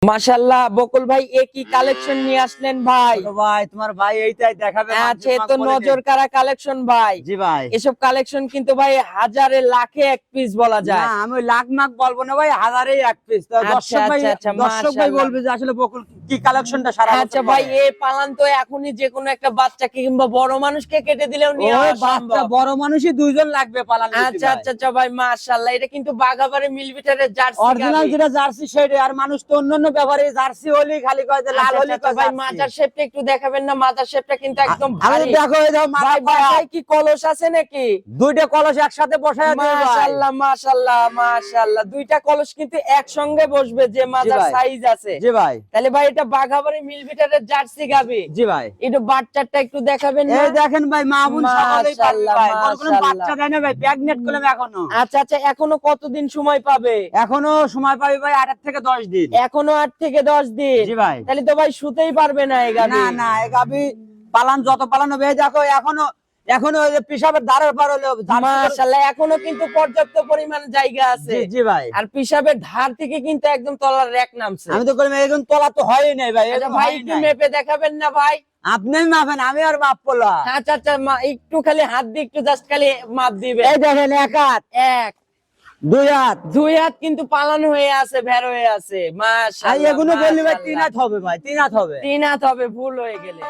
মাশাআল্লাহ বকুল ভাই একই কালেকশন নিয়ে আসলেন ভাই। ভাই তোমার ভাই এইটাই দেখাবে। আচ্ছা তো নজর কারা কালেকশন ভাই। জি ভাই, এসব কালেকশন কিন্তু ভাই হাজারে লাখে এক পিস বলা যায়। না আমি লাখ মাখ বলবো না ভাই, হাজারেই এক পিস। দর্শক ভাই বলবে যে আসলে বকুল কি কালেকশনটা সারা বছর। আচ্ছা ভাই এই পালান তো এখনই যে কোনো একটা বাচ্চাকে কিংবা বড় মানুষকে কেটে দিলেও নিয়ে ওই আসা বাচ্চা সম্ভব। বড় মানুষই দুইজন লাগবে পালান। আচ্ছা আচ্ছা আচ্ছা ভাই মাশাআল্লাহ এটা কিন্তু বাগাবাড়ি মিলবিটারের জার্সি অরিজিনাল গাবি। যেটা জার্সি সেটাই। আর মানুষ তো অন্যান্য ব্যাপারে জার্সি হলি খালি কয় যে লাল হলি কয় ভাই জার্সি। মাজার শেপটা একটু দেখাবেন না? মাজার শেপটা কিন্তু একদম আরে ভারী। দেখো এই দাও ভাই বাসায় কি কলস আছে নাকি? দুইটা কলস একসাথে বসায় দিই ভাই। মাশাআল্লাহ মাশাআল্লাহ মাশাআল্লাহ দুইটা কলস কিন্তু একসঙ্গে বসবে যে মাজার ভাই। সাইজ আছে। জি ভাই, তাহলে ভাই এটা বাঘাবাড়ি মিলবিটারের জার্সি গাবি। জি ভাই। একটু বাচ্চাটা একটু দেখাবেন না? এই দেখেন ভাই, মা বোন সকলেই পারবে ভাই। মাশাআল্লাহ, কোনো বাচ্চা দেয় না ভাই, প্রেগনেন্ট করলাম এখনো। আচ্ছা আচ্ছা এখনো কতদিন সময় পাবে? এখনো সময় পাবি ভাই 8 থেকে 10 দিন। এখনো 8 থেকে 10 দিন। জি ভাই। তাহলে তো ভাই শুতেই পারবে না এই গাবি। না না, এই গাবি পালান যত পালানো হবে দেখো এখনো ওই যে পিশাবের ধারের পার হলো। মাশাআল্লাহ এখনো কিন্তু পর্যাপ্ত পরিমাণ জায়গা আছে। জি জি ভাই। আর পিশাবের ধার থেকে কিন্তু একদম তলার র‍্যাক নামছে। আমি তো কইলাম এখন তলা তো হয়ই নাই ভাই। আচ্ছা ভাই একটু মেপে দেখাবেন না ভাই? আপনি মাপেন, আমি আর মাপ করলাম। আচ্ছা আচ্ছা একটু খালি হাত দিয়ে একটু জাস্ট খালি মাপ দিবেন। এই দেখেন এক হাত, এক দুই হাত, দুই হাত কিন্তু পালান হয়ে আছে, ভের হয়ে আছে। আর মাশাআল্লাহ এগুলো বললি ভাই মাশাআল্লাহ। 3 হাত হবে ভাই, 3 হাত হবে। 3 হাত হবে ভুল হয়ে গেলে।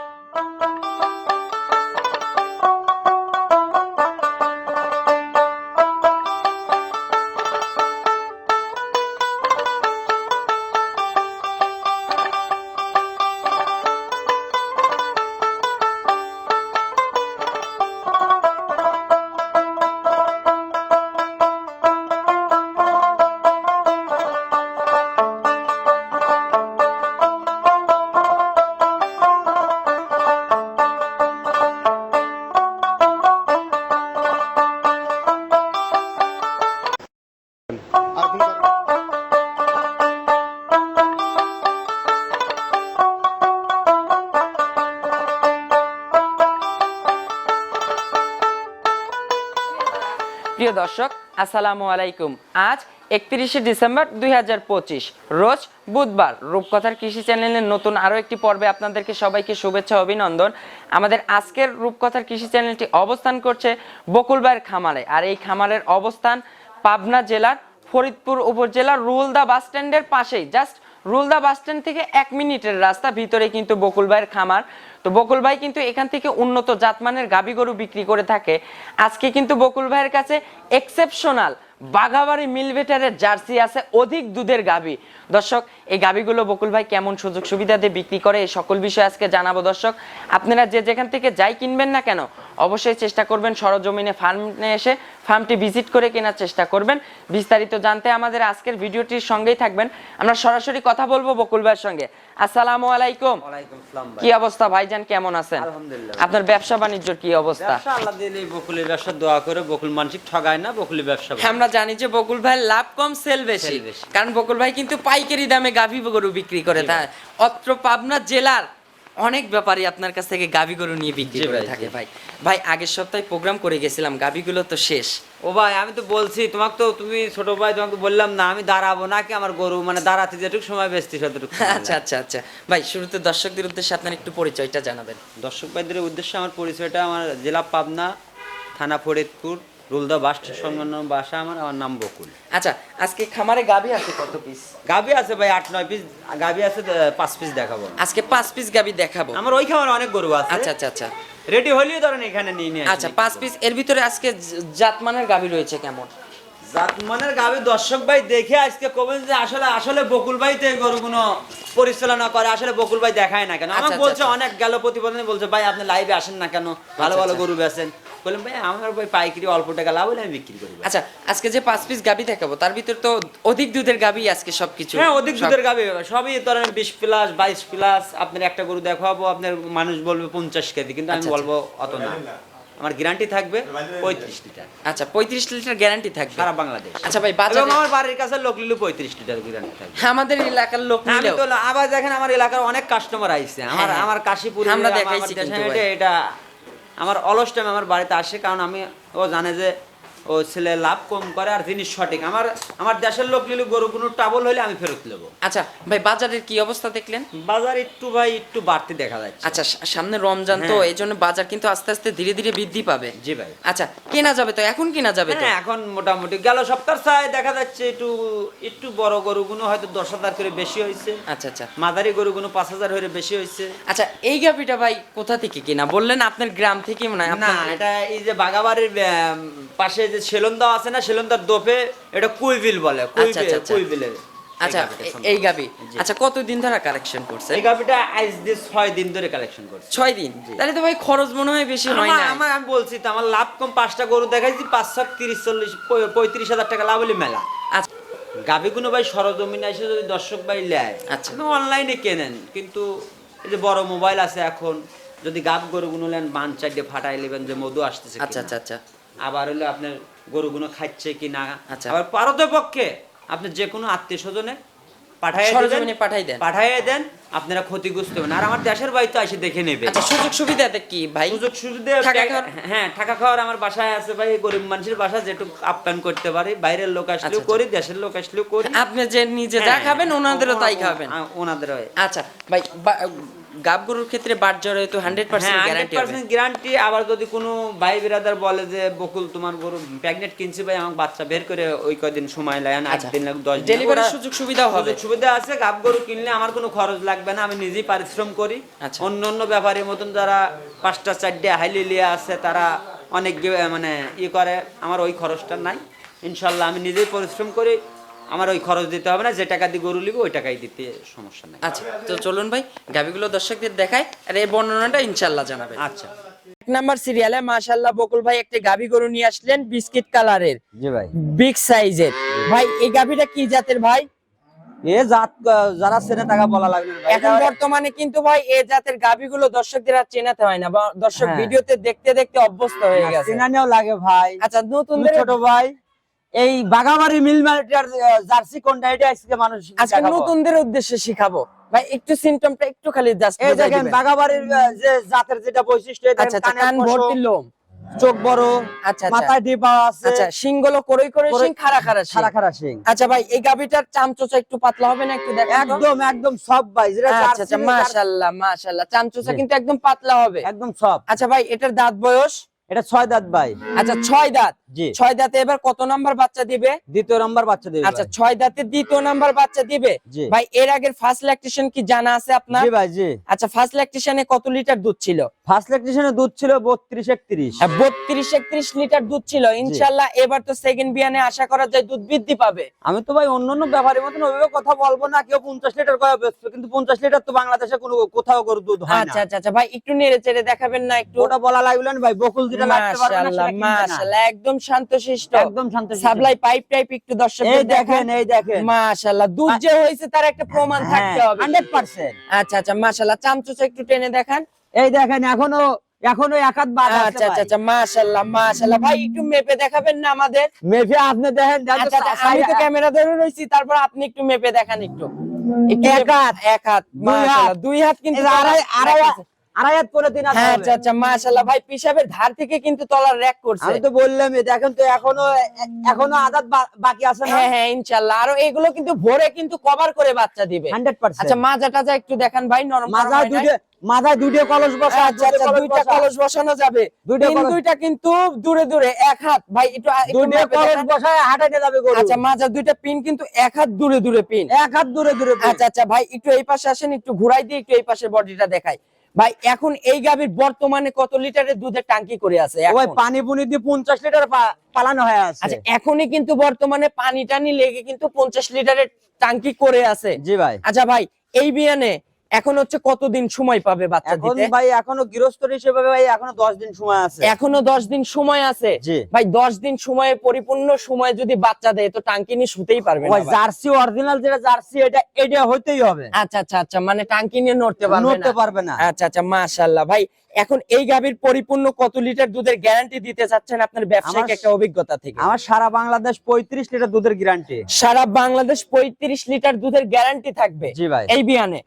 প্রিয় দর্শক আসসালামু আলাইকুম। আজ 31শে ডিসেম্বর 2025 রোজ বুধবার। রূপকথার কৃষি চ্যানেলের নতুন আরো একটি পর্বে আপনাদেরকে সবাইকে শুভেচ্ছা অভিনন্দন। আমাদের আজকের রূপকথার কৃষি চ্যানেলটি অবস্থান করছে বকুল ভাইয়ের খামারে। আর এই খামারের অবস্থান পাবনা জেলার ফরিদপুর উপজেলার রুলদা বাস স্ট্যান্ডের পাশেই। জাস্ট রুলদা বাস স্ট্যান্ড থেকে 1 মিনিটের রাস্তা, ভিতরে কিন্তু বকুল ভাইয়ের খামার। তো বকুল ভাই কিন্তু এখান থেকে উন্নত জাতমানের গাভী গরু বিক্রি করে থাকে। আজকে কিন্তু বকুল ভাইয়ের কাছে এক্সেপশনাল বাঘাবাড়ি মিলভেটারের জার্সি আছে, অধিক দুধের গাভী। দর্শক এই গাভীগুলো বকুল ভাই কেমন সুযোগ সুবিধা দিয়ে বিক্রি করে এই সকল বিষয় আজকে জানাবো। দর্শক আপনারা যে যেখান থেকে যাই কিনবেন না কেন অবশ্যই চেষ্টা করবেন সরজমিনে ফার্মে এসে ফার্মটি ভিজিট করে কেনার চেষ্টা করবেন। বিস্তারিত জানতে আমাদের আজকের ভিডিওটির সঙ্গেই থাকবেন। আমরা সরাসরি কথা বলবো বকুল ভাইয়ের সঙ্গে। আসসালামু আলাইকুম। ওয়ালাইকুম আসসালাম ভাই। কি অবস্থা ভাইজান, কেমন আছেন? আলহামদুলিল্লাহ। আপনার ব্যবসা বাণিজ্যর কি অবস্থা? ব্যবসা আল্লাহ দিলে বকুলের ব্যবসা দোয়া করে, বকুল মানসিক ঠগায় না, বকুলের ব্যবসা ভালো। আমরা জানি যে বকুল ভাই লাভ কম সেল বেশি, সেল বেশি। কারণ বকুল ভাই কিন্তু পাইকারি দামে গাভী গরু বিক্রি করে। তাই অত্র পাবনা জেলার অনেক ব্যাপারী আপনার কাছ থেকে গাভী গরু নিয়ে বিক্রি জি করে ভাই, থাকে। জি। ভাই ভাই আগের সপ্তাহে প্রোগ্রাম করে গেছিলাম, গাভীগুলো তো শেষ। ও ভাই আমি তো বলছি তোমাকে, তো তুমি ছোট ভাই, তোমাকে বললাম না আমি দাঁড়াবো নাকি আমার গরু মানে দাঁড়াতে যেটুকু সময় বেচতি সেটুকু। আচ্ছা আচ্ছা আচ্ছা ভাই শুরুতে দর্শকদের উদ্দেশ্যে আপনার একটু পরিচয়টা জানাবেন। দর্শক ভাইদের উদ্দেশ্যে আমার পরিচয়টা, আমার জেলা পাবনা, থানা ফরিদপুর, রুলদা বাস সংলগ্ন বাসা আমার নাম বকুল। আচ্ছা আজকে খামারে গাভী আছে কত পিস? গাভী আছে ভাই 8-9 পিস, গাভী আছে 5 পিস দেখাবো। আজকে 5 পিস গাভী দেখাবো। আমার ওই খামারে অনেক গরু আছে। আচ্ছা আচ্ছা আচ্ছা রেডি হলেও ধরেন এখানে নিয়ে আসি। আচ্ছা 5 পিস। এর ভিতরে আজকে জাতমানের গাভী রয়েছে কেমন? জাতমানের গাভী দর্শক ভাই দেখে আজকে কবেন যে আসলে বকুল ভাই তো এই গরুগুলো পরিচালনা করে, আসলে বকুল ভাই দেখায় না কেন। আমাকে বলছে অনেক গেল প্রতিবেদনে বলছে ভাই আপনি লাইভে আসেন না কেন, ভালো ভালো গরু বেচেন। বললাম ভাই আমার ভাই পাইকারি অল্প টাকা লাভ হলে আমি বিক্রি করি। আচ্ছা আজকে যে 5 পিস গাভী দেখাবো তার ভিতর তো অধিক দুধের গাভী আজকে সবকিছু। হ্যাঁ অধিক দুধের গাভী সবই ধরেন 20 প্লাস 22 প্লাস। আপনার একটা গরু দেখাবো, আপনার মানুষ বলবে 50 কেজি, কিন্তু আমি বলবো অত না, আমার গ্যারান্টি থাকবে 35 লিটার। আচ্ছা 35 লিটার গ্যারান্টি থাকবে সারা বাংলাদেশ। আচ্ছা ভাই বাজারে এবং আমার বাড়ির কাছে লোক নিলে 35 লিটার গ্যারান্টি থাকবে। আমাদের এলাকার লোক আমি নিলেও তো আবার দেখেন আমার এলাকার অনেক কাস্টমার আইছে, আমার কাশীপুরে আমরা দেখাইছি কিন্তু ভাই। এটা আমার অলস টাইম আমার বাড়িতে আসে, কারণ আমি ও জানে যে ও ও ছেলে লাভ কম করে আর জিনিস সঠিক। আমার দেশের লোক নিলে গরু কোনো টাবল হলে আমি ফেরত নেবো। আচ্ছা ভাই, বাজারের কি অবস্থা দেখলেন? বাজার একটু ভাই একটু বাড়তি দেখা যাচ্ছে। আচ্ছা, সামনে রমজান তো, হ্যাঁ। এই জন্য বাজার কিন্তু আস্তে আস্তে ধীরে ধীরে বৃদ্ধি পাবে। জি ভাই। আচ্ছা, কেনা যাবে তো, এখন কেনা যাবে তো? হ্যাঁ, এখন মোটামুটি গেল সপ্তাহ চাই দেখা যাচ্ছে একটু বড় গরুগুলো হয়তো 10,000 করে বেশি হয়েছে। আচ্ছা আচ্ছা মাঝারি গরুগুলো 5,000 হয়ে বেশি হয়েছে। আচ্ছা, এই গাভিটা ভাই কোথা থেকে কিনা বললেন? আপনার গ্রাম থেকে মনে হয়? না, এটা এই যে বাগাবাড়ির পাশে যে সেলন্দা আছে না, সেলন্দার দোপে এটা কুইবিল বলে। আচ্ছা, আচ্ছা, আচ্ছা। কুইবিলের আচ্ছা, এই গাভি আচ্ছা কতদিন ধরে কালেকশন করছে? এই গাভিটা আজ দিয়ে 6 দিন ধরে কালেকশন করছে। 6 দিন? তাহলে তো ভাই খরচ মনে হয় বেশি হয় না? আমি বলছি তো, আমার লাভ কম। 5টা গরু দেখাইছি, 5,30,40,35,000 টাকা লাভ হলে মেলা। আচ্ছা গাভিগুলো ভাই সরজমিনে এসে যদি দর্শক ভাই নেয়, আচ্ছা। অনলাইনে কেনেন, কিন্তু এই যে বড় মোবাইল আছে এখন, যদি গাভ গরুগুলো নেন বান চারটে ফাটাই নেবেন যে মধু আসতেছে কিনা। আচ্ছা আচ্ছা আচ্ছা আবার হলো আপনার গরুগুলো খাচ্ছে কি না। আচ্ছা। আবার পারত পক্ষে আপনি যে কোনো আত্মীয় স্বজনে সরজমিনে পাঠাই দেন, আপনারা ক্ষতিগ্রস্ত হবেন। আর আমার দেশের বাড়ি তো এসে দেখে নেবে। আচ্ছা, সুযোগ সুবিধাতে কি ভাই? সুযোগ সুবিধা থাকা খাওয়ার? হ্যাঁ, থাকা খাওয়ার আমার বাসায় আছে ভাই। গরিব মানুষের বাসা, যেটুকু আপ্যায়ন করতে পারি। বাইরের লোক আসলেও আচ্ছা, করি, দেশের লোক আসলেও করি। আপনি যে নিজে যা খাবেন ওনাদেরও তাই খাবেন? ওনাদেরও। আচ্ছা ভাই, গাব গরুর ক্ষেত্রে বাট জ্বরে তো 100% গ্যারান্টি হবে? 100% গ্যারান্টি। আবার যদি কোনো ভাই বিরাদার বলে যে বকুল তোমার গরু প্রেগনেন্ট কিনছি ভাই, আমার বাচ্চা বের করে ওই কদিন সময় লাগে না, 8 দিন লাগে, 10 দিন, ডেলিভারির সুযোগ সুবিধাও হবে? সুবিধা আছে। গাব গরু কিনলে আমার কোনো খরচ লাগবে না, আমি নিজেই পরিশ্রম করি। আচ্ছা। অন্য ব্যাপারীর মতন যারা 5টা 4টে হাইলি লিয়ে আছে, তারা অনেক মানে করে। আমার ওই খরচটা নাই ইনশাল্লাহ। আমি নিজেই পরিশ্রম করি, আমার ওই খরচ দিতে হবে না। যে টাকা দিয়ে গরু নিব ওই টাকাই দিতে সমস্যা নাই। আচ্ছা, তো চলুন ভাই গাভিগুলো দর্শকদের দেখায়, আর এই বর্ণনাটা ইনশাল্লাহ জানাবেন। আচ্ছা। 1 নাম্বার সিরিয়ালে মাশাআল্লাহ বকুল ভাই একটা গাভি গরু নিয়ে আসলেন, বিস্কিট কালারের, জি ভাই, বিগ সাইজের। ভাই এই গাভিটা কি জাতের ভাই? এ জাত যারা চেনে টাকা বলা লাগবে না। এখন বর্তমানে কিন্তু ভাই এই জাতের গাভিগুলো দর্শকদের আর চেনাতে হয় না, বা দর্শক হ্যাঁ। ভিডিওতে দেখতে দেখতে অভ্যস্ত হয়ে গেছে। চেনানেও লাগে ভাই। আচ্ছা, নতুন ছোট ভাই, এই বাগাবাড়ি মিল মার্কেটের জার্সি কোনটা, এটা আজকে মানুষ আজকে নতুনদের উদ্দেশ্যে শিখাবো ভাই। একটু সিম্পটমটা একটু খালি জাস্ট এই দেখেন বাগাবাড়ির যে জাতের যেটা বৈশিষ্ট্য, এই দেখেন আচ্ছা, কান ভর্তি লোম, চোখ বড়, আচ্ছা মাথায় ডিপা আছে। আচ্ছা, শিংগুলো কই শিং, খাড়া খাড়া শিং। আচ্ছা ভাই, এই গাভিটার চামচোচা একটু পাতলা হবে না? একটু দেখেন। একদম সব ভাই, যেটা আচ্ছা আচ্ছা, মাশাআল্লাহ চামচোচা কিন্তু একদম পাতলা হবে, একদম সব। আচ্ছা ভাই, এটার দাঁত বয়স? এটা 6 দাঁত ভাই। আচ্ছা, 6 দাঁত। জি। 6 দাঁতে এবার কত নাম্বার বাচ্চা দিবে? দ্বিতীয় নাম্বার বাচ্চা দিবে। আচ্ছা, 6 দাঁতে দ্বিতীয় নাম্বার বাচ্চা দিবে। জি। ভাই এর আগের ফার্স্ট ল্যাকটেশন কি জানা আছে আপনার? জি ভাই, জি। আচ্ছা, ফার্স্ট ল্যাকটেশনে কত লিটার দুধ ছিল? ফার্স্ট ল্যাকটেশনে দুধ ছিল 32-31। 32-31 লিটার দুধ ছিল। ইনশাআল্লাহ এবার তো সেকেন্ড বিয়ানে আশা করা যায় দুধ বৃদ্ধি পাবে। আমি তো ভাই অন্যান্য ব্যাপারের মতন ওইভাবে কথা বলবো না। কেউ 50 লিটার করে বেচবে, কিন্তু 50 লিটার তো বাংলাদেশে কোনো কোথাও গরু দুধ হয় না। আচ্ছা আচ্ছা আচ্ছা ভাই, একটু নেড়ে চেড়ে দেখাবেন না একটু? ওটা বলা লাগলো না ভাই, বকুল যেটা লাগতে পারবে না সেটা কিনবে না। মাশাআল্লাহ একদম শান্তশিষ্ট, একদম শান্তশিষ্ট। সাপ্লাই পাইপ টাইপ একটু দর্শকদের এই দেখেন, এই দেখেন মাশাআল্লাহ দুধ যে হইছে তার একটা প্রমাণ থাকতে হবে 100%। আচ্ছা আচ্ছা, মাশাআল্লাহ চামচোচা একটু টেনে দেখান। এই দেখেন এখনো এক হাত বাদ আছে। আচ্ছা আচ্ছা আচ্ছা, মাশাআল্লাহ ভাই একটু মেপে দেখাবেন না আমাদের? মেপে আপনি দেখেন। আচ্ছা, আমি তো ক্যামেরা ধরে রইছি, তারপর আপনি একটু মেপে দেখান একটু। এক হাত মাশাআল্লাহ, 2 হাত কিন্তু আড়াই হাত পরে 3 হাত। হ্যাঁ, আচ্ছা আচ্ছা মাশাআল্লাহ ভাই, পিশাবের ধার থেকে কিন্তু তলার র‍্যাক করছে। আমি তো বললাম, দেখেন তো এখনো আদাত বাকি আছে না। হ্যাঁ হ্যাঁ, ইনশাআল্লাহ আরো এগুলো কিন্তু ভরে কিন্তু কভার করে বাচ্চা দিবে 100%। আচ্ছা, মাজা টাজা একটু দেখান ভাই, নরম মাথায় দুটো কলস বসা। আচ্ছা আচ্ছা, দুইটা কলস বসানো যাবে। দুইটা কিন্তু দূরে দূরে, এক হাত ভাই একটু দুটো কলস বসায় হাঁটাতে যাবে গরু। আচ্ছা, মাজা দুইটা পিন কিন্তু এক হাত দূরে দূরে পিন, এক হাত দূরে। আচ্ছা আচ্ছা ভাই, একটু এই পাশে আসেন, একটু ঘুরাই দিয়ে একটু এই পাশের বডিটা দেখাই ভাই। এখন এই গাভীর বর্তমানে কত লিটারের দুধের টাঙ্কি করে আছে? ওই পানি পুনি দিয়ে 50 লিটার পালানো হয়ে আছে। আচ্ছা, এখনই কিন্তু বর্তমানে পানি টানি লেগে কিন্তু 50 লিটারের টাঙ্কি করে আছে। জি ভাই। আচ্ছা ভাই, এই বিয়ানে এখন হচ্ছে কতদিন সময় পাবে বাচ্চা দিতে? ভাই এখনো গৃহস্থ হিসেবে ভাই এখনো 10 দিন সময় আছে। এখনো 10 দিন সময় আছে ভাই। 10 দিন সময়ে পরিপূর্ণ সময় যদি বাচ্চা দেয় তো টাঙ্কি নিয়ে শুতেই পারবে না। জার্সি অরিজিনাল যেটা জার্সি, এটা হইতেই হবে। আচ্ছা আচ্ছা আচ্ছা, মানে টাঙ্কি নিয়ে নড়তে পারবে না। আচ্ছা আচ্ছা, মাশাআল্লাহ ভাই, এখন এই গাভীর পরিপূর্ণ কত লিটার দুধের গ্যারান্টি দিতে চাচ্ছেন আপনার ব্যবসায়িক একটা অভিজ্ঞতা থেকে? আমার সারা বাংলাদেশ 35 লিটার দুধের গ্যারান্টি। সারা বাংলাদেশ 35 লিটার দুধের গ্যারান্টি থাকবে। জি ভাই। এই বিয়ানে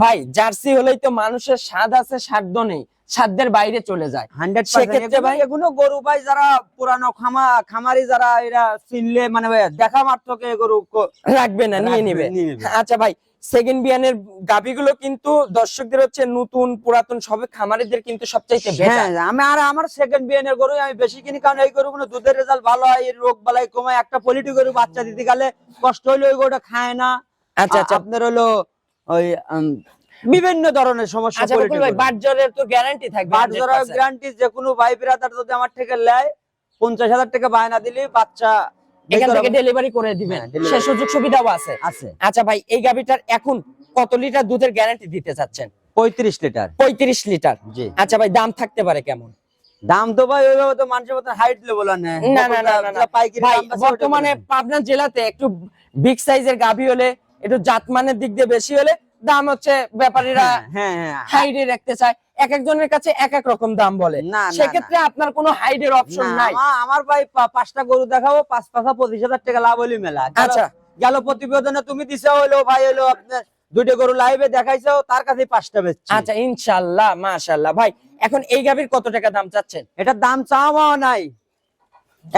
ভাই জার্সি হলেই তো মানুষের স্বাদ আছে, স্বাদ নেই। সাধ্যের বাইরে চলে যায়। 100% সেক্ষেত্রে ভাই এগুলো গরু ভাই যারা পুরানো খামারি যারা এরা চিনলে মানে ভাই দেখা মাত্রকে গরু রাখবে না, নিয়ে নিবে। আচ্ছা ভাই, সেকেন্ড বিয়ানের গাবিগুলো কিন্তু দর্শকদের হচ্ছে নতুন পুরাতন সবে খামারিদের কিন্তু সবচাইতে হ্যাঁ, আমার সেকেন্ড বিয়ানের গরু আমি বেশি কিনি, কারণ এই গরুগুলো দুধের রেজাল্ট ভালো হয়, এর রোগ বালাই কমায়। একটা পলিটি গরু বাচ্চা দিতে গেলে কষ্ট হইলে ওই গরুটা খায় না। আচ্ছা আচ্ছা, আপনার হলো ওই বিভিন্ন ধরনের সমস্যা। আচ্ছা বকুল ভাই, বাটজরের তো গ্যারান্টি থাকবে? বাটজরের গ্যারান্টি যে কোনো ভাই ব্রাদার যদি আমার থেকে নেয় 50,000 টাকা বায়না দিলে বাচ্চা এখান থেকে ডেলিভারি করে দিবেন, সে সুযোগ সুবিধাও আছে। আচ্ছা ভাই, এই গাবিটার এখন কত লিটার দুধের গ্যারান্টি দিতে চাচ্ছেন? 35 লিটার। 35 লিটার, জি। আচ্ছা ভাই, দাম থাকতে পারে কেমন? দাম তো ভাই ওইভাবে তো মানুষের মতো হাইট লেভেল না। না না না না, পাইকারি দাম বর্তমানে পাবনা জেলাতে একটু বিগ সাইজের গাবি হলে, একটু জাতমানের দিক দিয়ে বেশি হলে দাম হচ্ছে ব্যাপারীরা হাইডে রাখতে চায়, এক একজনের কাছে এক এক রকম দাম বলে। সেক্ষেত্রে আপনার কোনো হাইডের অপশন নাই। আমার ভাই 5টা গরু দেখাবো, 5 পাঁচা 25,000 টাকা লাভ হইলে মেলা। আচ্ছা, গেল প্রতিবেদনে তুমি দিছো হলো ভাই হলো আপনার দুইটা গরু লাইভে দেখাইছো, তার কাছে 5টা বেচছি। আচ্ছা, ইনশাআল্লাহ, মাশাআল্লাহ। ভাই এখন এই গাবির কত টাকা দাম চাচ্ছেন? এটা দাম চাওয়া নাই,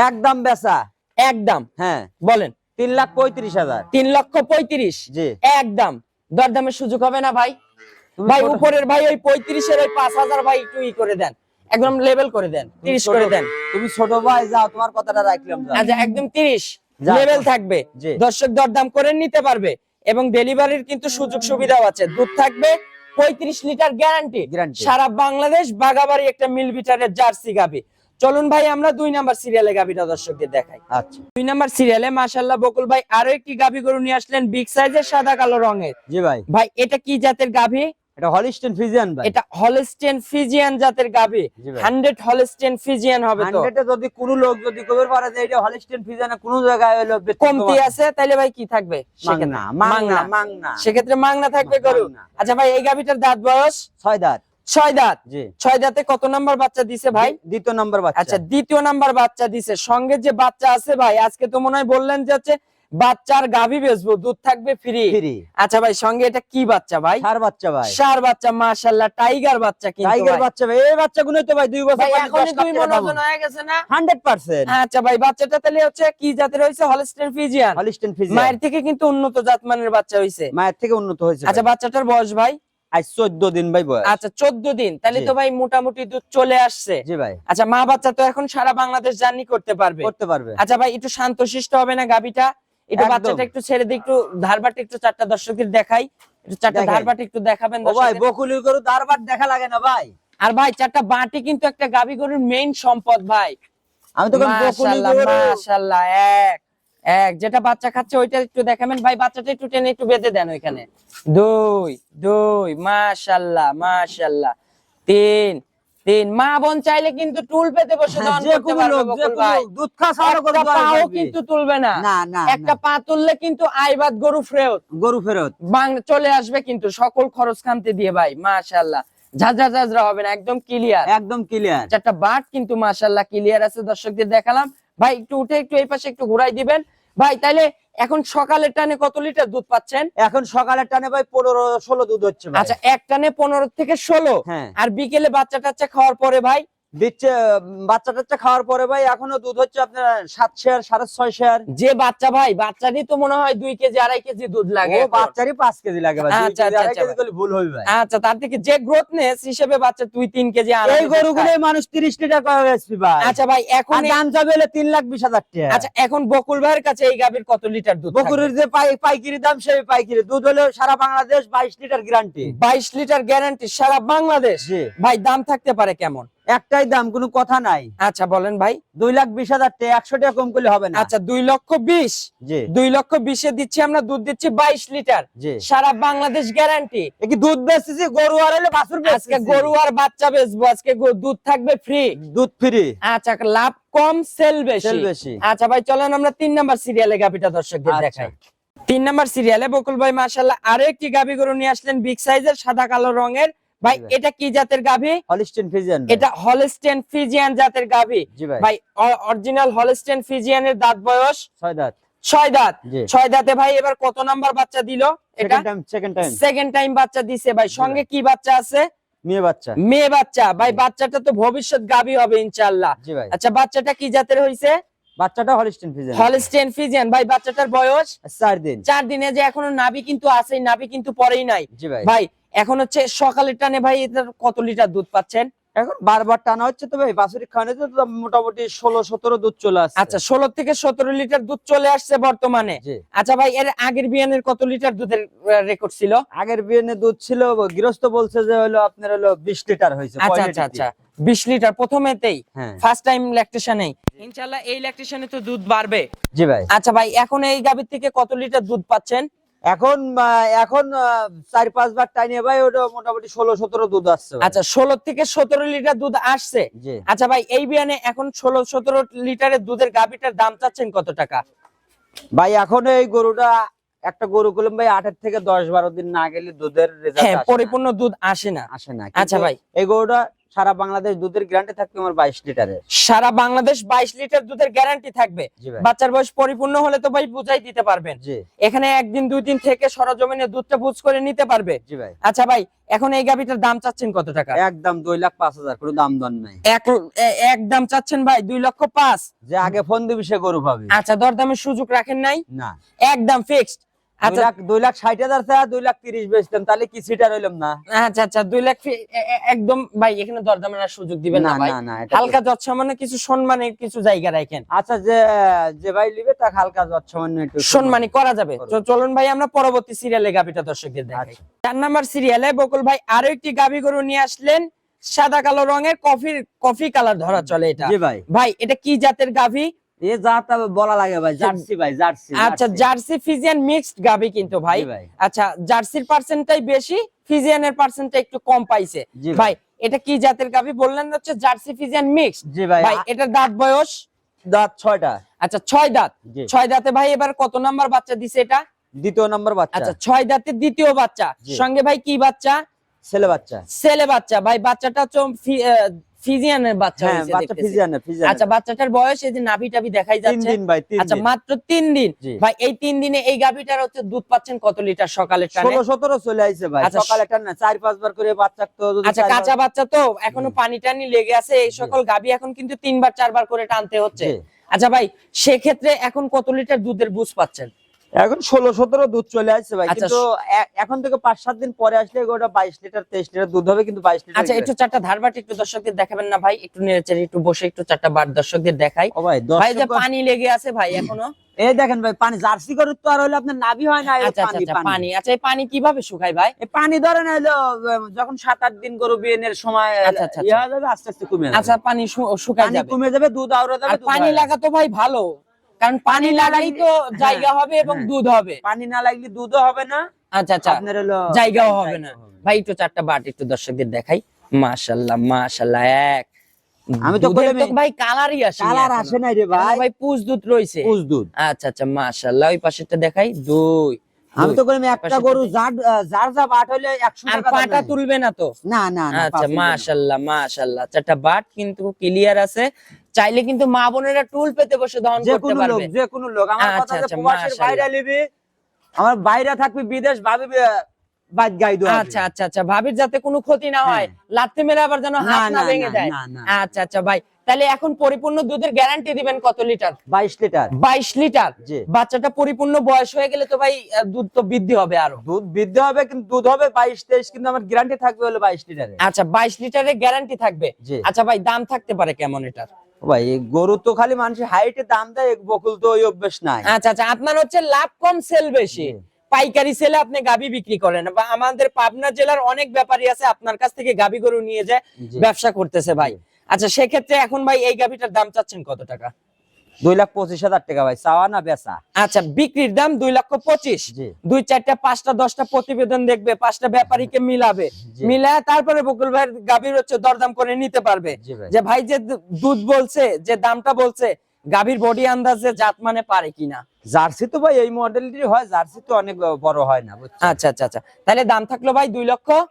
একদম বেচা। একদম? হ্যাঁ বলেন। 3,35,000। 3,35,000? জি। একদম? দরদামের সুযোগ হবে না ভাই? ভাই উপরের ভাই ওই 35-এর ওই 5,000 ভাই একটু ই করে দেন, একদম লেভেল করে দেন, 30 করে দেন। তুমি ছোট ভাই, যাও, তোমার কথাটা রাখলাম। আচ্ছা, একদম 30 লেভেল থাকবে, দর্শক দরদাম করে নিতে পারবে, এবং ডেলিভারির কিন্তু সুযোগ সুবিধাও আছে। দুধ থাকবে 35 লিটার গ্যারান্টি, সারা বাংলাদেশ। বাগাবাড়ি একটা মিল বিটারের জার্সি গাবি। চলুন ভাই আমরা 2 নাম্বার সিরিয়ালে গাবিটা দর্শকদের দেখাই। আচ্ছা, 2 নাম্বার সিরিয়ালে মাশাআল্লাহ বকুল ভাই আরো একটি গাবি গরু নিয়ে আসলেন, বিগ সাইজের, সাদা কালো রঙের। জি ভাই। ভাই এটা কি জাতের গাবি? এটা হলিস্টেইন ফ্রিজিয়ান ভাই। এটা হলিস্টেইন ফ্রিজিয়ান জাতের গাবি। 100 হলিস্টেইন ফ্রিজিয়ান হবে তো? 100 এ যদি কোনো লোক যদি কইবার পারে যে এটা হলিস্টেইন ফ্রিজিয়ান, কোন জায়গায় হলো কমতি আছে, তাইলে ভাই কি থাকবে? মাংনা। সেক্ষেত্রে মাংনা থাকবে গরু। আচ্ছা ভাই, এই গাবিটার দাঁত বয়স? 6 দাঁত। 6 দাঁত? জি। 6 দাঁতে কত নাম্বার বাচ্চা দিছে ভাই? দ্বিতীয় নাম্বার বাচ্চা। আচ্ছা, দ্বিতীয় নাম্বার বাচ্চা দিছে। সঙ্গে যে বাচ্চা আছে ভাই, আজকে তো মনে হয় বললেন যে হচ্ছে বাচ্চার গাভী বেচবো, দুধ থাকবে ফ্রি। আচ্ছা ভাই, সঙ্গে এটা কি বাচ্চা ভাই? ষাঁড় বাচ্চা ভাই। ষাঁড় বাচ্চা, মাশাআল্লাহ, টাইগার বাচ্চা। কিন্তু টাইগার বাচ্চা ভাই, এই বাচ্চাগুলো তো ভাই 2 বছর এখন 2 মন ওজন হয়ে গেছে না? 100%। আচ্ছা ভাই, বাচ্চাটা তাহলে হচ্ছে কি জাতের হইছে? হলিস্টেইন ফ্রিজিয়ান। হলিস্টেইন ফ্রিজিয়ান। মায়ের থেকে কিন্তু উন্নত জাতমানের বাচ্চা হইছে। মায়ের থেকে উন্নত হয়েছে। আচ্ছা, বাচ্চাটার বয়স ভাই? আজ 14 দিন ভাই বয়স। আচ্ছা, 14 দিন, তাহলে তো ভাই মোটামুটি দুধ চলে আসছে। জি ভাই। আচ্ছা, মা বাচ্চা তো এখন সারা বাংলাদেশ জার্নি করতে পারবে। আচ্ছা ভাই, একটু শান্তশিষ্ট হবে না গাবিটা? একটু বাচ্চাটা একটু ছেড়ে দিই, একটু ধারবাট একটু 4টা দর্শকদের দেখাই, একটু 4টা ধারবাট একটু দেখাবেন ও ভাই, বকুলির গরু ধারবাট দেখা লাগে না ভাই? আর ভাই 4টা বাটি কিন্তু একটা গাবি গরুর মেইন সম্পদ ভাই। আমি তো বকুলি গরু, মাশাআল্লাহ, এক যেটা বাচ্চা খাচ্ছে ওইটা একটু দেখাবেন ভাই। বাচ্চাটা একটু টেনে একটু বেঁধে দেন ওইখানে। 2 মাশাআল্লাহ, মাশাআল্লাহ। 3 মা বোন চাইলে কিন্তু টুল পেতে বসে দান করতে পারবে বকুল ভাই। দুধ খাওয়া ছাড়া করে পাও কিন্তু তুলবে না। একটা পা তুললে কিন্তু আইবাদ গরু ফেরত চলে আসবে কিন্তু সকল খরচ খামতে দিয়ে ভাই। মাশাআল্লাহ, ঝাঁঝরা হবে না, একদম ক্লিয়ার। 4টা বাট কিন্তু মাশাআল্লাহ ক্লিয়ার আছে, দর্শকদের দেখালাম। ভাই একটু উঠে একটু এই পাশে একটু ঘুরাই দিবেন ভাই। তাইলে এখন সকালের টানে কত লিটার দুধ পাচ্ছেন? এখন সকালের টানে ভাই 15-16 দুধ হচ্ছে ভাই। আচ্ছা, এক টানে 15 থেকে 16। আর বিকেলে বাচ্চা টাচ্চা খাওয়ার পরে ভাই দিচ্ছে, বাচ্চা টাচ্চা খাওয়ার পরে ভাই এখনো দুধ হচ্ছে আপনার 7 শেয়ার 6.5 শেয়ার। যে বাচ্চা ভাই, বাচ্চারই তো মনে হয় 2 কেজি 2.5 কেজি দুধ লাগে। ও বাচ্চারই 5 কেজি লাগে ভাই। 2 কেজি 2.5 কেজি করলে ভুল হবে ভাই। আচ্ছা, তার থেকে যে গ্রোথনেস হিসেবে বাচ্চা 2-3 কেজি এই গরুগুলোই মানুষ 30 লিটার করে বেচবি ভাই। আচ্ছা ভাই, এখন দাম যাবে হলো 3,20,000 টাকা। আচ্ছা, এখন বকুল ভাইয়ের কাছে এই গাভীর কত লিটার দুধ? বকুলের যে পাইকারি দাম সেই পাইকারি দুধ হলো সারা Bangladesh 22 litre guarantee. 22 litre guarantee সারা বাংলাদেশ। ভাই দাম থাকতে পারে কেমন? একটাই দাম, কোনো কথা নাই। আচ্ছা বলেন ভাই। 2,20,000 টাকা, 100 টাকা কম করলে হবে না। আচ্ছা, 2,20,000। জি, 2,20,000 দিচ্ছি আমরা, দুধ দিচ্ছি 22 লিটার, সারা বাংলাদেশ গ্যারান্টি। কি দুধ বেচতেছি, গরু আর হলে বাছুর বেচতেছি। আজকে গরু আর বাচ্চা বেচবো, আজকে দুধ থাকবে ফ্রি, দুধ ফ্রি। আচ্ছা, লাভ কম সেল বেশি। আচ্ছা ভাই, চলেন আমরা 3 নাম্বার সিরিয়ালে গাবিটা দর্শকদের দেখাই। 3 নাম্বার সিরিয়ালে বকুল ভাই মাশাআল্লাহ আরো একটি গাবি গরু নিয়ে আসলেন, বিগ সাইজের, সাদা কালো রঙের। ভাই এটা কি জাতের গাভী? হলিস্টেইন ফ্রিজিয়ান। এটা হলিস্টেইন ফ্রিজিয়ান জাতের গাভী ভাই। অরিজিনাল হলিস্টেইন ফ্রিজিয়ানের দাঁত বয়স? 6 দাঁত। 6 দাঁত। 6 দাঁতে ভাই এবার কত নাম্বার বাচ্চা দিল? এটা সেকেন্ড টাইম। সেকেন্ড টাইম বাচ্চা দিছে ভাই। সঙ্গে কি বাচ্চা আছে? মেয়ে বাচ্চা। মেয়ে বাচ্চা ভাই, বাচ্চাটা তো ভবিষ্যৎ গাভী হবে ইনশাআল্লাহ। জি ভাই। আচ্ছা, বাচ্চাটা কি জাতের হইছে? বাচ্চাটা হলিস্টিন ফ্রিজিয়ান। Holstein Friesian. ভাই বাচ্চাটার বয়স 4 দিন। 4 দিনে, যে এখনো নাভি কিন্তু আছে, নাভি কিন্তু পরেই নাই। জি ভাই। ভাই এখন হচ্ছে সকালের টানে ভাই এটার কত লিটার দুধ পাচ্ছেন? এখন বারবার টানা হচ্ছে তো ভাই, বাছুরি খাওয়ানো তো মোটামুটি 16-17 দুধ চলে আসছে। আচ্ছা, 16 থেকে 17 লিটার দুধ চলে আসছে বর্তমানে। জি। আচ্ছা ভাই, এর আগের বিয়ানের কত লিটার দুধের রেকর্ড ছিল? আগের বিয়ানে দুধ ছিল, গৃহস্থ বলছে যে হলো আপনার হলো 20 লিটার হয়েছে। আচ্ছা আচ্ছা আচ্ছা, 20 লিটার প্রথমেতেই, হ্যাঁ। ফার্স্ট টাইম ল্যাকটেশনেই। ইনশাআল্লাহ এই ল্যাকটেশনে তো দুধ বাড়বে। জি ভাই। আচ্ছা ভাই, এখন এই গাভীর থেকে কত লিটার দুধ পাচ্ছেন? এখন 4-5 বার টাইনে ভাই ওটা মোটামুটি 16-17 দুধ আসছে ভাই। আচ্ছা, 16 থেকে 17 লিটার দুধ আসছে। জি। আচ্ছা ভাই, এই বিয়ানে এখন 16-17 লিটারের দুধের গাভীটার দাম চাচ্ছেন কত টাকা? ভাই এখন এই গরুটা, একটা গরু কলম ভাই 8 থেকে 10-12 দিন না গেলে দুধের রেজাল্ট হ্যাঁ, আসে না। পরিপূর্ণ দুধ আসে না। আসে না। আচ্ছা কিন্তু ভাই। এই গরুটা সারা বাংলাদেশ দুধের গ্যারান্টি থাকবে আমার 22 লিটারের। সারা বাংলাদেশ 22 লিটার দুধের গ্যারান্টি থাকবে। জি ভাই। বাচ্চার বয়স পরিপূর্ণ হলে তো ভাই বুঝাই দিতে পারবেন। জি। এখানে একদিন 2 দিন থেকে সরজমিনে দুধটা বুঝ করে নিতে পারবে। জি ভাই। আচ্ছা ভাই, এখন এই গাভীটার দাম চাচ্ছেন কত টাকা? একদম 2,05,000, কোনো দাম দর নাই। এক দাম চাচ্ছেন ভাই 2,05,000। যে আগে ফোন দিবি সে গরু পাবে। আচ্ছা, দরদামের সুযোগ রাখেন নাই? না। একদম ফিক্সড। আচ্ছা 2,60,000 টাকা 2,30,000 বেচতাম, তাহলে কি সিটার হইলাম না? আচ্ছা আচ্ছা, 2 লাখ একদম ভাই, এখানে দরদামের আর সুযোগ দিবেন না না, ভাই। না, না, এটা হালকা যৎসামান্য কিছু সম্মানের কিছু জায়গা রাখেন। আচ্ছা, যে যে ভাই লিবে তাকে হালকা যৎসামান্য একটু সম্মানী করা যাবে। তো চলুন ভাই, আমরা পরবর্তী সিরিয়ালে গাভীটা দর্শকদের দেখাই। 4 নাম্বার সিরিয়ালে বকুল ভাই আরো একটি গাভী গরু নিয়ে আসলেন, সাদা কালো রঙের, কফি কালার ধরা চলে এটা। জি ভাই। ভাই এটা কি জাতের গাভী? এ জাত বলা লাগে ভাই, জার্সি ভাই, জার্সি। আচ্ছা, জার্সি ফিজিয়ান মিক্সড গাভী কিন্তু ভাই। জি ভাই। আচ্ছা, জার্সির পার্সেন্টটাই বেশি, ফিজিয়ানের পার্সেন্টটা একটু কম পাইছে। জি ভাই। ভাই এটা কি জাতের গাভী বললেন? হচ্ছে জার্সি ফিজিয়ান মিক্সড। জি ভাই। ভাই এটার দাঁত বয়স? দাঁত 6টা। আচ্ছা, 6 দাঁত। জি। 6 দাঁতে ভাই এবার কত নাম্বার বাচ্চা দিছে এটা? দ্বিতীয় নম্বর বাচ্চা। আচ্ছা, 6 দাঁতের দ্বিতীয় বাচ্চা। জি। সঙ্গে ভাই কি বাচ্চা? ছেলে বাচ্চা। ছেলে বাচ্চা। ভাই বাচ্চাটা হচ্ছে ফিজিয়ানের বাচ্চা হ্যাঁ, হইছে বাচ্চা দেখতেছি। ফিজিয়ানের। আচ্ছা, বাচ্চাটার বয়স এই যে নাভি টাভি দেখাই 3 যাচ্ছে। দিন ভাই, 3 আচ্ছা, দিন। মাত্র 3 দিন। জি। ভাই এই 3 দিনে এই গাভীটার হচ্ছে দুধ পাচ্ছেন কত লিটার সকালের টানে? 16-17 চলে আইছে ভাই। আচ্ছা, সকালে টান না 4-5 বার করে বাচ্চা তো যদি আচ্ছা, 4 বার- কাঁচা বাচ্চা তো এখনো পানি টানি লেগে আছে, এই সকল গাভী এখন কিন্তু 3 বার 4 বার করে টানতে হচ্ছে। জি। আচ্ছা ভাই, সেক্ষেত্রে এখন কত লিটার দুধের বুঝ পাচ্ছেন? এখন 16-17 দুধ চলে আসছে ভাই। আচ্ছা, কিন্তু এখন থেকে 5-7 দিন পরে আসলে ওটা 22 লিটার 23 লিটার দুধ হবে, কিন্তু 22 লিটার। আচ্ছা, একটু 4টা ধারবাট একটু দর্শকদের দেখাবেন না ভাই? একটু নেড়েচেড়ে একটু বসে একটু 4টা বার দর্শকদের দেখাই। ও ভাই, ভাই যে 10 পানি লেগে আছে ভাই এখনো। এই দেখেন ভাই, পানি জার্সি গরুর তো আর হলো আপনার নাভি হয় না, এই আচ্ছা পানি আচ্ছা, পানি। পানি। আচ্ছা, এই পানি কিভাবে শুকায় ভাই? এই পানি ধরেন হলো যখন 7-8 দিন গরু বিয়েনের সময় আচ্ছা, আচ্ছা, ইয়ে হয়ে যাবে, আস্তে আস্তে কমে যাবে। আচ্ছা, পানি শুকায় পানি যাবে। কমে যাবে, দুধ আউরে যাবে। আর দুধ পানি হয় না। লাগা তো ভাই ভালো, কারণ পানি লাগাই তো জায়গা হবে এবং হ্যাঁ। দুধ হবে। পানি না লাগলে দুধও হবে না, আচ্ছা আচ্ছা, আপনার হলো জায়গাও হবে না। ভাই একটু 4টা বাট একটু দর্শকদের দেখাই। মাশাআল্লাহ মাশাআল্লাহ, এক আমি তো দুধের বলে তো ভাই কালারই আসে কালার আসে নাই রে ভাই। ভাই, পুজ দুধ রইছে। পুজ দুধ। আচ্ছা আচ্ছা, মাশাআল্লাহ। ওই পাশেরটা দেখাই, দুই। আমি তো বলি একটা পাশেরটা গরু দেখাই। যার যা বাট হইলে 100 আর টাকা দাম পাটা নাই। তুলবে না তো? না না না, আচ্ছা, মাশাআল্লাহ মাশাআল্লাহ, 4টা বাট কিন্তু ক্লিয়ার আছে। চাইলে কিন্তু মা বোনেরা টুল পেতে বসে দহন যে করতে কোনো লোক, পারবে। যে কোনো লোক। আমার কথা আচ্ছা, যে আচ্ছা, প্রবাসের মাশাআল্লাহ। বাইরে লিবি, আমার বাইরে থাকবি বিদেশ, ভাবি বাদ গাই দো। আচ্ছা আচ্ছা আচ্ছা, ভাবির যাতে কোনো ক্ষতি না হয়, লাত্তি মেরে আবার যেন হাত না, না না, ভেঙে না, দেয়। না, না। আচ্ছা আচ্ছা ভাই, তাহলে এখন পরিপূর্ণ দুধের গ্যারান্টি দিবেন কত লিটার? 22 লিটার। 22 লিটার। জি। বাচ্চাটা পরিপূর্ণ বয়স হয়ে গেলে তো ভাই দুধ তো বৃদ্ধি হবে আরো। দুধ বৃদ্ধি হবে, কিন্তু দুধ হবে 22-23, কিন্তু আমার গ্যারান্টি থাকবে হলো 22 লিটারে। আচ্ছা, 22 লিটারের গ্যারান্টি থাকবে। জি। আচ্ছা ভাই, দাম থাকতে পারে কেমন এটার? ভাই এই গরু তো খালি মানুষের হাইটে দাম দেয়, এক বকুল তো ওই অভ্যাস নাই। আচ্ছা আচ্ছা, আপনার হচ্ছে লাভ কম সেল বেশি। জি। পাইকারি সেলে আপনি গাবি বিক্রি করেন, বা আমাদের পাবনা জেলার অনেক ব্যাপারী আছে আপনার কাছ থেকে গাবি গরু নিয়ে যায় জি। ব্যবসা করতেছে ভাই। আচ্ছা, সেক্ষেত্রে এখন ভাই এই গাবিটার দাম চাচ্ছেন কত টাকা? 2,25,000 টাকা ভাই, চাওয়া না বেচা। আচ্ছা, বিক্রির দাম 2,25,000। জি। 2, 4টা, 5টা, 10টা প্রতিবেদন দেখবে, 5টা ব্যাপারীকে মিলাবে, জি। মিলায় তারপরে বকুল ভাইয়ের গাভীর হচ্ছে দরদাম করে নিতে পারবে। জি ভাই। যে ভাই যে দুধ বলছে, যে দামটা বলছে, গাভীর বডি আন্দাজে জাত মানে পারে কিনা। জার্সি তো ভাই এই মডেলটি হয়, জার্সি তো অনেক বড় হয় না, বুঝছেন? আচ্ছা আচ্ছা আচ্ছা, তাহলে দাম থাকলো ভাই 2,60,000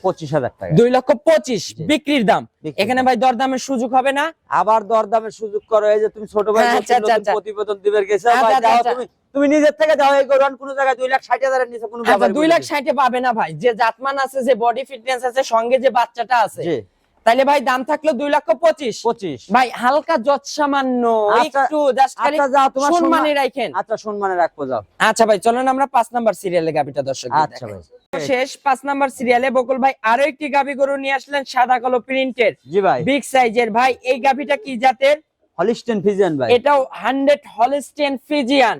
25,000 টাকা। 2,25,000 জি। বিক্রির দাম। বিক্রির এখানে দাম। ভাই দরদামের সুযোগ হবে না? আবার দরদামের সুযোগ করো, এই যে তুমি ছোট ভাই আচ্ছা, নতুন আচ্ছা, নতুন আচ্ছা। প্রতিবেদন দিবে গেছো আচ্ছা, ভাই, আচ্ছা, যাও আচ্ছা। তুমি নিজের থেকে যাও, এই গরু কোন জায়গায় 2,60,000 এর নিচে কোনো আচ্ছা, ব্যাপারই বলে দিবে। 2,60,000 পাবে না ভাই, যে জাতমান আছে, যে বডি ফিটনেস আছে, সঙ্গে যে বাচ্চাটা আছে, জি তাইলে ভাই দাম থাকলো 2,25,000। 25। ভাই হালকা যত সামান্য আচ্ছা, একটু জাস্ট খালি আচ্ছা যাও তোমার সম্মানে রাখেন। আচ্ছা সম্মানে রাখবো যাও। আচ্ছা ভাই চলেন আমরা 5 নাম্বার সিরিয়ালে গাবিটা দর্শক আচ্ছা ভাই। শেষ 5 নাম্বার সিরিয়ালে বকুল ভাই আরো একটি গাবি গরু নিয়ে আসলেন, সাদা কালো প্রিন্টের, জি ভাই। বিগ সাইজের। ভাই এই গাবিটা কি জাতের? হলিস্টেইন ফ্রিজিয়ান ভাই। এটাও 100 হলিস্টেইন ফ্রিজিয়ান।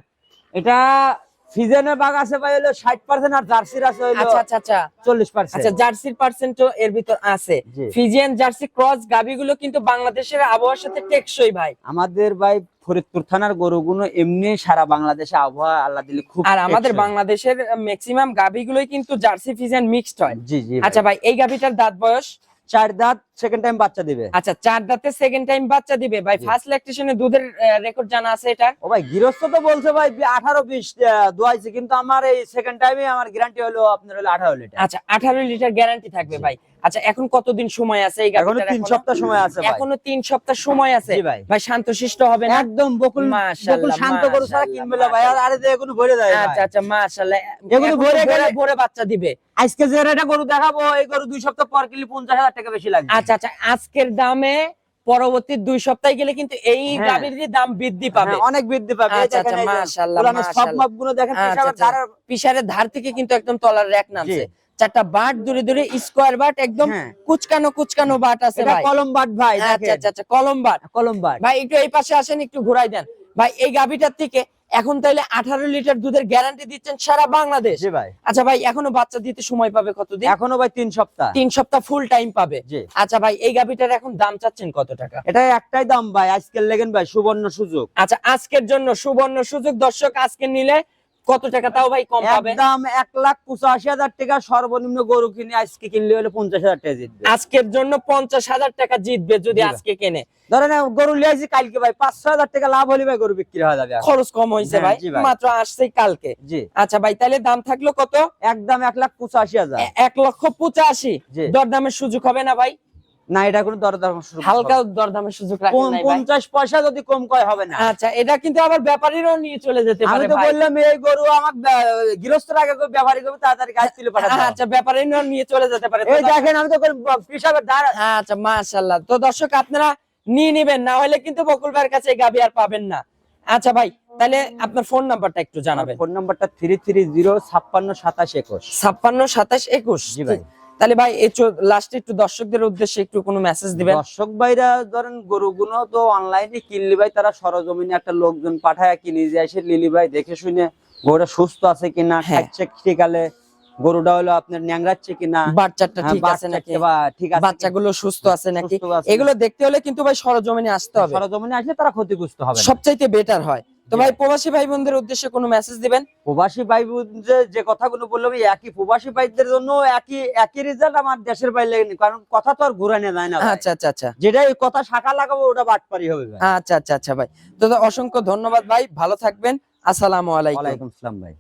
এটা ফ্রিজিয়ানের ভাগ আছে ভাই হলো 60% আর জার্সির আছে হলো আচ্ছা আচ্ছা আচ্ছা 40%। আচ্ছা, জার্সির পার্সেন্টও এর ভিতর আছে। জি। ফ্রিজিয়ান জার্সি ক্রস গাবিগুলো কিন্তু বাংলাদেশের আবহাওয়ার সাথে টেকসই ভাই। আমাদের ভাই ফরিদপুর থানার গরুগুলো এমনি সারা বাংলাদেশে আবহাওয়া আল্লাহ দিলে খুব আর আমাদের টেকসই। বাংলাদেশের ম্যাক্সিমাম গাবিগুলোই কিন্তু জার্সি ফ্রিজিয়ান মিক্সড হয়। জি জি। আচ্ছা ভাই এই গাবিটার দাঁত বয়স? 4 দাঁত, সেকেন্ড টাইম বাচ্চা দিবে। আচ্ছা 4 দাঁতে সেকেন্ড টাইম বাচ্চা দিবে। ভাই জি। ফার্স্ট ল্যাকটেশনে দুধের রেকর্ড জানা আছে এটা? ও ভাই গৃহস্থ তো বলছে ভাই 18-20 দোয়াইছে, কিন্তু আমার এই সেকেন্ড টাইমে আমার গ্যারান্টি হলো আপনার হলো 18 লিটার। আচ্ছা 18 লিটার গ্যারান্টি থাকবে জি। ভাই। আচ্ছা এখন কতদিন সময় আছে এই এখনো গাবিটার? 3 সপ্তাহ সময় আছে ভাই। এখনো 3 সপ্তাহ সময় আছে। জি ভাই। ভাই শান্তশিষ্ট হবে না? একদম বকুল মাশাআল্লাহ, শান্ত গরু ছাড়া মাশাআল্লাহ, কিনবে না ভাই। আর আরে যে এগুলো ভরে যায় ভাই। আচ্ছা আচ্ছা মাশাআল্লাহ, এগুলো ভরে গেলে ভরে বাচ্চা দিবে। আজকে যে রেটে গরু দেখাবো, এই গরু 2 সপ্তাহ পর কিনলে 50,000 টাকা বেশি লাগবে। আচ্ছা আচ্ছা আজকের দামে পরবর্তী 2 সপ্তাহে গেলে কিন্তু এই হ্যাঁ। গাবির দাম বৃদ্ধি পাবে। হ্যাঁ, অনেক বৃদ্ধি পাবে। এই আচ্ছা, দেখেন আচ্ছা, এই যে মাশাআল্লাহ, উলানের সব মাশাআল্লাহ। মাপগুলো দেখেন, আচ্ছা, পেশাবের আচ্ছা। ধারের। পিছারের ধার থেকে কিন্তু একদম তলার র‍্যাক নামছে। জি। 4টা বাট দূরে দূরে স্কয়ার বাট, একদম হ্যাঁ। কুচকানো কুচকানো বাট আছে এটা ভাই। কলম বাট ভাই, আচ্ছা দেখেন আচ্ছা আচ্ছা কলম বাট। কলম বাট। ভাই একটু এই পাশে আসেন, একটু ঘুরাই দেন। ভাই এই গাবিটার থেকে এখন তাইলে 18 লিটার দুধের গ্যারান্টি দিচ্ছেন সারা বাংলাদেশ। জি ভাই। আচ্ছা ভাই এখনো বাচ্চা দিতে সময় পাবে কতদিন? এখনো ভাই 3 সপ্তাহ। 3 সপ্তাহ ফুল টাইম পাবে। জি। আচ্ছা ভাই এই গাবিটার এখন দাম চাচ্ছেন কত টাকা? এটা একটাই দাম ভাই, আজকের লেগেন ভাই সুবর্ণ সুযোগ। আচ্ছা আজকের জন্য সুবর্ণ সুযোগ, দর্শক আজকে নিলে কত টাকা তাও ভাই কম পাবে? একদম 1,85,000 টাকা সর্বনিম্ন গরু কিনে আজকে কিনলে হলো 50,000 টাকা জিতবে। আজকের জন্য 50,000 টাকা জিতবে যদি জি ভাই। আজকে কেনে। ধরেন গরু লিয়েছি কালকে ভাই 5-6,000 টাকা লাভ হলে ভাই গরু বিক্রি হয়ে যাবে। খরচ কম হয়েছে হ্যাঁ, ভাই, জি ভাই। মাত্র আসছেই কালকে। জি। আচ্ছা ভাই তাহলে দাম থাকলো কত? একদম 1,85,000। 1,85,000। জি। দরদামের সুযোগ হবে না ভাই? না, এটা কোনো দরদাম শুরু হালকা দরদামের সুযোগ রাখেন নাই ভাই? 50 পয়সা যদি কম কয় হবে না। আচ্ছা এটা কিন্তু আবার ব্যাপারীরও নিয়ে চলে যেতে আমি পারে তো ভাই। বললাম এই গরু আমার গৃহস্থর আগে করে ব্যবহারই করবে, তাড়াতাড়ি গাছ তুলে পাঠাতে। আচ্ছা ব্যাপারীরও নিয়ে চলে যেতে পারে। এই দেখেন আমি তো পিসাবের ধার। আচ্ছা মাশাআল্লাহ। তো দর্শক আপনারা নিয়ে নেবেন, না হলে কিন্তু বকুল ভাইয়ের কাছে এই গাবি আর পাবেন না। আচ্ছা ভাই তাহলে আপনার ফোন নাম্বারটা একটু জানাবেন। ফোন নাম্বারটা 330562721। 562721। জি ভাই। তাহলে ভাই এই লাস্টে একটু দর্শকদের উদ্দেশ্যে একটু কোনো মেসেজ দিবেন? দর্শক ভাইরা ধরেন গরুগুলো তো অনলাইনে কিনলি ভাই, তারা সরজমিনে একটা লোকজন পাঠায় কিনে যে এসে লিলি ভাই দেখে শুনে গরুটা সুস্থ আছে কিনা, হ্যাঁ। খাচ্ছে ঠিকালে, গরুটা হলো আপনার ন্যাংরাচ্ছে কিনা, বাচ্চাটা ঠিক আছে নাকি, ঠিক আছে, বাচ্চাগুলো সুস্থ আছে নাকি, সুস্থ আছে। এগুলো দেখতে হলে কিন্তু ভাই সরজমিনে আসতে হবে। সরজমিনে আসলে তারা ক্ষতিগ্রস্ত হবে না। সবচাইতে বেটার হয়। তো জি ভাই ভাই। প্রবাসী ভাই বোনদের উদ্দেশ্যে কোনো মেসেজ দিবেন? প্রবাসী ভাই বোনদের যে কথাগুলো বললাম এই একই, প্রবাসী ভাইদের জন্য একই রেজাল্ট আমার দেশের বাইরে লেগে, কারণ কথা তো আর ঘুরানো যায় না ভাই। আচ্ছা আচ্ছা আচ্ছা যেটা এই কথা শাখা লাগাবো ওটা বাটপারি হবে ভাই। আচ্ছা আচ্ছা আচ্ছা ভাই। তো অসংখ্য ধন্যবাদ ভাই, ভালো থাকবেন। আসসালামু আলাইকুম। ওয়ালাইকুম আসসালাম ভাই।